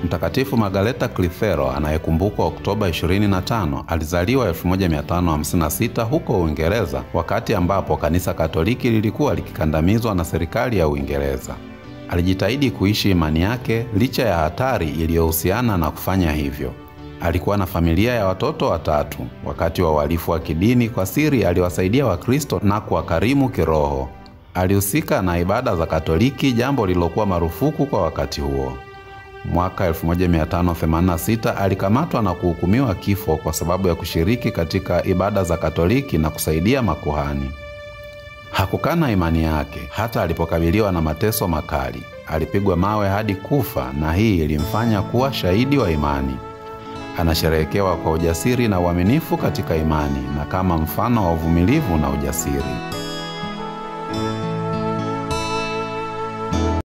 Mtakatifu Margareta Clitheroe anayekumbukwa Oktoba 25 alizaliwa 1556 huko Uingereza, wakati ambapo kanisa Katoliki lilikuwa likikandamizwa na serikali ya Uingereza. Alijitahidi kuishi imani yake licha ya hatari iliyohusiana na kufanya hivyo. Alikuwa na familia ya watoto 3. Wakati wa uhalifu wa kidini, kwa siri aliwasaidia Wakristo na kuwakarimu kiroho. Alihusika na ibada za Katoliki, jambo lililokuwa marufuku kwa wakati huo. Mwaka 1586 alikamatwa na kuhukumiwa kifo kwa sababu ya kushiriki katika ibada za Katoliki na kusaidia makuhani. Hakukana imani yake hata alipokabiliwa na mateso makali. Alipigwa mawe hadi kufa, na hii ilimfanya kuwa shahidi wa imani. Anasherehekewa kwa ujasiri na uaminifu katika imani na kama mfano wa uvumilivu na ujasiri.